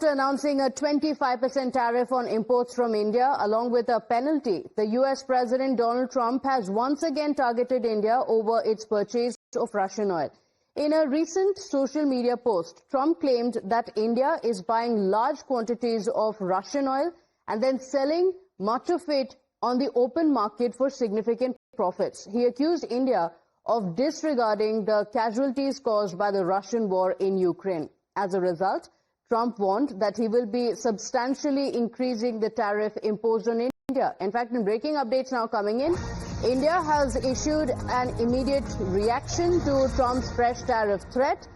announcing a 25% tariff on imports from India, along with a penalty. The US President Donald Trump has once again targeted India over its purchase of Russian oil. In a recent social media post, Trump claimed that India is buying large quantities of Russian oil and then selling much of it on the open market for significant profits. He accused India of disregarding the casualties caused by the Russian war in Ukraine. As a result, Trump warned that he will be substantially increasing the tariff imposed on India. In fact, in breaking updates now coming in, India has issued an immediate reaction to Trump's fresh tariff threat.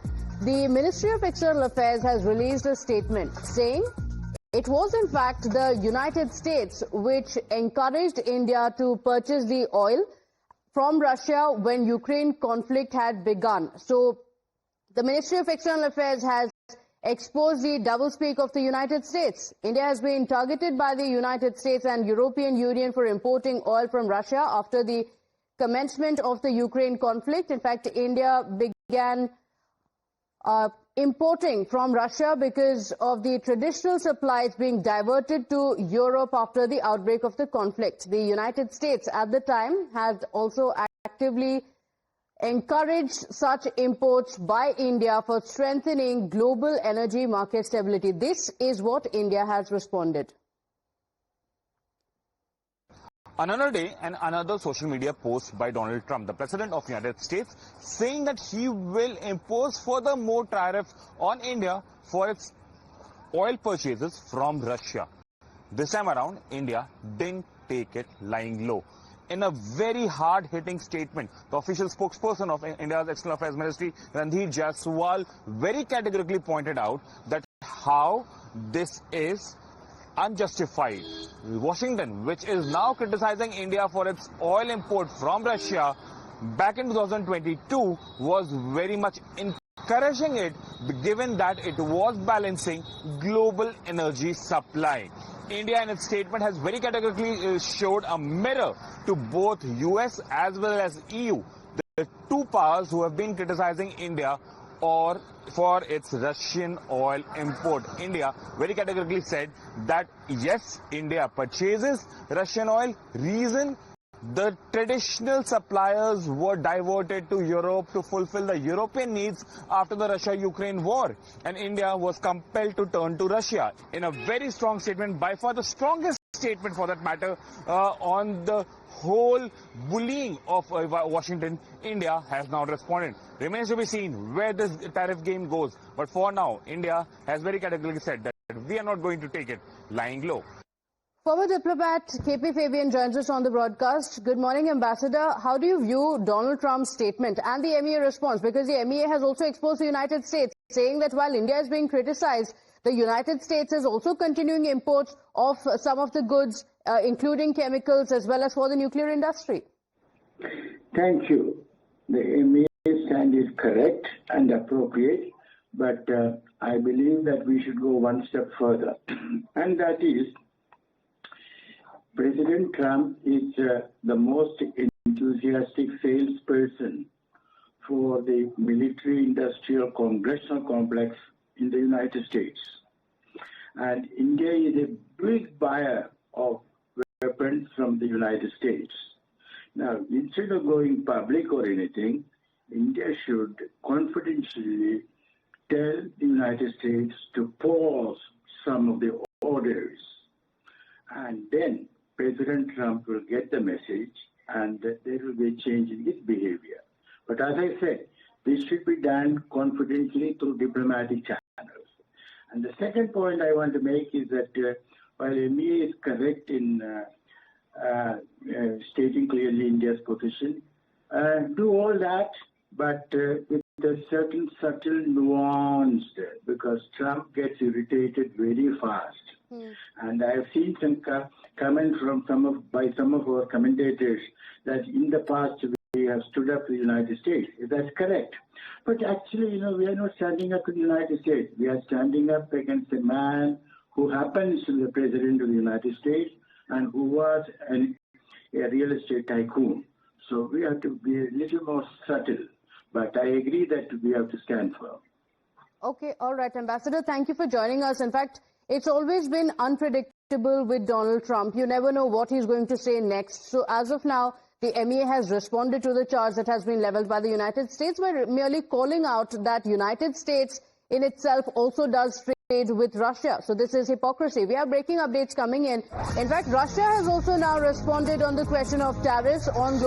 The Ministry of External Affairs has released a statement saying it was in fact the United States which encouraged India to purchase the oil from Russia when Ukraine conflict had begun. So the Ministry of External Affairs has exposed the doublespeak of the United States. India has been targeted by the United States and European Union for importing oil from Russia after the commencement of the Ukraine conflict. In fact, India began importing from Russia because of the traditional supplies being diverted to Europe after the outbreak of the conflict. The United States at the time had also actively encouraged such imports by India for strengthening global energy market stability. This is what India has responded. Another day and another social media post by Donald Trump, the President of the United States, saying that he will impose furthermore tariffs on India for its oil purchases from Russia. This time around, India didn't take it lying low. In a very hard-hitting statement, the official spokesperson of India's External Affairs Ministry, Randhir Jaiswal, very categorically pointed out that how this is unjustified. Washington, which is now criticizing India for its oil import from Russia, back in 2022 was very much encouraging it, given that it was balancing global energy supply. India in its statement has very categorically showed a mirror to both US as well as EU, the two powers who have been criticizing India or for its Russian oil import. India very categorically said that yes, India purchases Russian oil. Reason: the traditional suppliers were diverted to Europe to fulfill the European needs after the Russia-Ukraine war, and India was compelled to turn to Russia. In a very strong statement, by far the strongest statement for that matter, on the whole bullying of Washington, India has now responded. Remains to be seen where this tariff game goes, but for now, India has very categorically said that we are not going to take it lying low. Former diplomat KP Fabian joins us on the broadcast. Good morning, Ambassador. How do you view Donald Trump's statement and the MEA response? Because the MEA has also exposed the United States, saying that while India is being criticized, the United States is also continuing imports of some of the goods, including chemicals, as well as for the nuclear industry. Thank you. The MEA stand is correct and appropriate, but I believe that we should go one step further, and that is, President Trump is the most enthusiastic salesperson for the military-industrial congressional complex in the United States. And India is a big buyer of weapons from the United States. Now, instead of going public or anything, India should confidentially tell the United States to pause some of the orders. And then President Trump will get the message, and there will be a change in his behavior. But as I said, this should be done confidentially through diplomatic channels. And the second point I want to make is that while MEA is correct in stating clearly India's position, do all that, but with a certain subtle nuance, because Trump gets irritated very fast. And I have seen some comments from by some of our commentators that in the past we have stood up for the United States. That's correct. But actually, we are not standing up for the United States. We are standing up against a man who happens to be the President of the United States and who was a real estate tycoon. So we have to be a little more subtle. But I agree that we have to stand firm. Okay, all right, Ambassador, thank you for joining us. In fact, it's always been unpredictable with Donald Trump. You never know what he's going to say next. So as of now, the MEA has responded to the charge that has been leveled by the United States by merely calling out that United States in itself also does trade with Russia. So this is hypocrisy. We have breaking updates coming in. In fact, Russia has also now responded on the question of tariffs on